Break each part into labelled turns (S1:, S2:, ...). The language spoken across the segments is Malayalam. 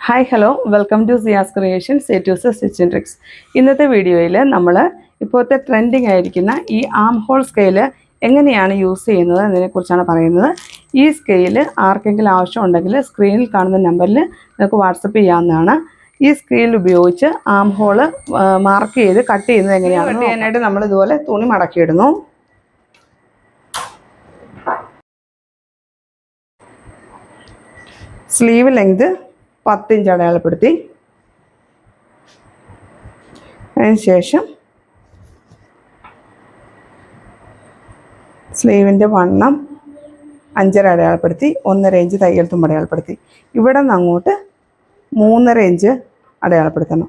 S1: Hi hello welcome to Siya's creations A to stitch and tricks. ഇന്നത്തെ വീഡിയോയിൽ നമ്മൾ ഇപ്പോഴത്തെ ട്രെൻഡിങ് ആയിരിക്കുന്ന ഈ ആം ഹോൾ സ്കെയില് എങ്ങനെയാണ് യൂസ് ചെയ്യുന്നത് എന്നതിനെക്കുറിച്ചാണ് പറയുന്നത്. ഈ സ്കെയിൽ ആർക്കെങ്കിലും ആവശ്യമുണ്ടെങ്കിൽ സ്ക്രീനിൽ കാണുന്ന നമ്പറിൽ നിങ്ങൾക്ക് വാട്സപ്പ് ചെയ്യാവുന്നതാണ്. ഈ സ്കെയിൽ ഉപയോഗിച്ച് ആം ഹോള് മാർക്ക് ചെയ്ത് കട്ട് ചെയ്യുന്നത് എങ്ങനെയാണ് കട്ട് ചെയ്യാനായിട്ട് നമ്മൾ ഇതുപോലെ തുണി മടക്കിയിടുന്നു. സ്ലീവ് ലെങ്ത് 10 ഇഞ്ച് അടയാളപ്പെടുത്തി. അതിനുശേഷം സ്ലീവിൻ്റെ വണ്ണം 5.5 അടയാളപ്പെടുത്തി. 1.5 ഇഞ്ച് തയ്യൽ തുമ്പ് അടയാളപ്പെടുത്തി. ഇവിടെ നിന്ന് അങ്ങോട്ട് 3.5 ഇഞ്ച് അടയാളപ്പെടുത്തണം.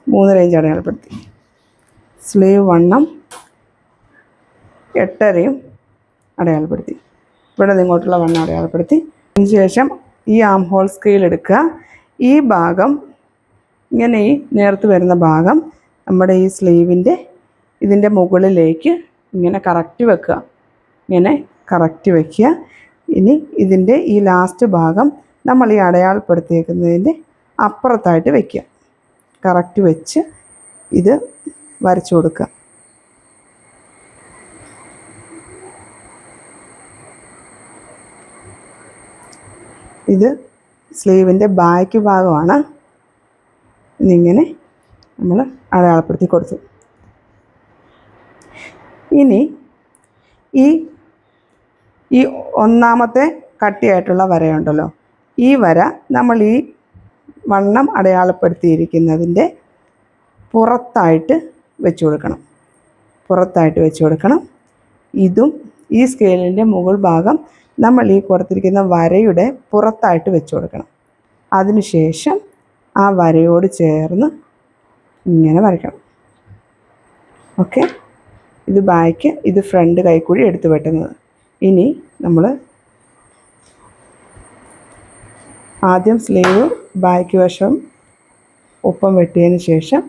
S1: 3.5 ഇഞ്ച് അടയാളപ്പെടുത്തി. സ്ലീവ് വണ്ണം 8.5 അടയാളപ്പെടുത്തി. ഇവിടെ നിന്ന് ഇങ്ങോട്ടുള്ള വണ്ണം അടയാളപ്പെടുത്തി. അതിനുശേഷം ഈ ആം ഹോൾ സ്കെയിൽ എടുക്കുക. ഈ ഭാഗം ഇങ്ങനെ ഈ നേർത്ത് വരുന്ന ഭാഗം നമ്മുടെ ഈ സ്ലീവിൻ്റെ ഇതിൻ്റെ മുകളിലേക്ക് ഇങ്ങനെ കറക്റ്റ് വെക്കുക. ഇങ്ങനെ കറക്റ്റ് വയ്ക്കുക. ഇനി ഇതിൻ്റെ ഈ ലാസ്റ്റ് ഭാഗം നമ്മൾ ഈ അടയാളപ്പെടുത്തിയേക്കുന്നതിൻ്റെ അപ്പുറത്തായിട്ട് വയ്ക്കുക. കറക്റ്റ് വെച്ച് ഇത് വരച്ചു കൊടുക്കുക. ഇത് സ്ലീവിൻ്റെ ബാക്ക് ഭാഗമാണ്. ഇതിങ്ങനെ നമ്മൾ അടയാളപ്പെടുത്തി കൊടുത്തു. ഇനി ഈ ഒന്നാമത്തെ കട്ടിയായിട്ടുള്ള വരയുണ്ടല്ലോ, ഈ വര നമ്മൾ ഈ വണ്ണം അടയാളപ്പെടുത്തിയിരിക്കുന്നതിൻ്റെ പുറത്തായിട്ട് വെച്ച് കൊടുക്കണം. പുറത്തായിട്ട് വെച്ച് കൊടുക്കണം. ഇതും ഈ സ്കെയിലിൻ്റെ മുകൾ ഭാഗം നമ്മൾ ഈ കൊടുത്തിരിക്കുന്ന വരയുടെ പുറത്തായിട്ട് വെച്ച് കൊടുക്കണം. അതിനുശേഷം ആ വരയോട് ചേർന്ന് ഇങ്ങനെ വരയ്ക്കണം. ഓക്കെ, ഇത് ബാക്ക്, ഇത് ഫ്രണ്ട് കൈക്കുഴി എടുത്ത് വെട്ടുന്നത്. ഇനി നമ്മൾ ആദ്യം സ്ലീവ് ബാക്ക് വശം ഒപ്പം വെട്ടിയതിന് ശേഷം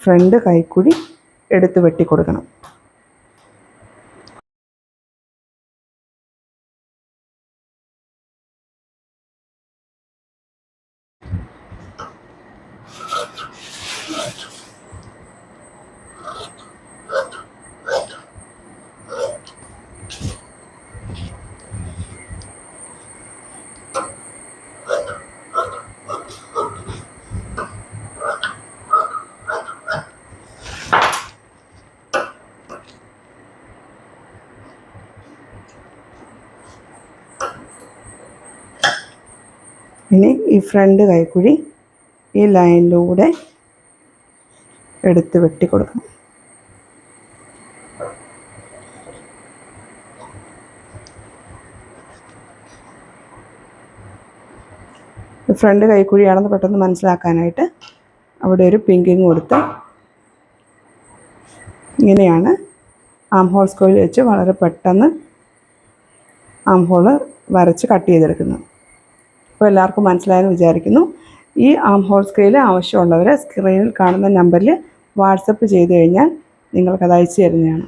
S1: ഫ്രണ്ട് കൈക്കുഴി എടുത്ത് വെട്ടി കൊടുക്കണം. ഇനി ഈ ഫ്രണ്ട് കൈക്കുഴി ഈ ലൈനിലൂടെ എടുത്ത് വെട്ടി കൊടുക്കണം. ഫ്രണ്ട് കൈക്കുഴിയാണെന്ന് പെട്ടെന്ന് മനസ്സിലാക്കാനായിട്ട് അവിടെ ഒരു പിങ്കിങ് കൊടുത്ത് ഇങ്ങനെയാണ് ആം ഹോൾ സ്കെയിൽ വെച്ച് വളരെ പെട്ടെന്ന് ആം ഹോള് വരച്ച് കട്ട് ചെയ്തെടുക്കുന്നത്. അപ്പോൾ എല്ലാവർക്കും മനസ്സിലായെന്ന് വിചാരിക്കുന്നു. ഈ ആം ഹോൾ സ്കെയിൽ ആവശ്യമുള്ളവർ സ്ക്രീനിൽ കാണുന്ന നമ്പറിൽ വാട്സപ്പ് ചെയ്ത് കഴിഞ്ഞാൽ നിങ്ങൾക്കത് അയച്ചു തരുന്നതാണ്.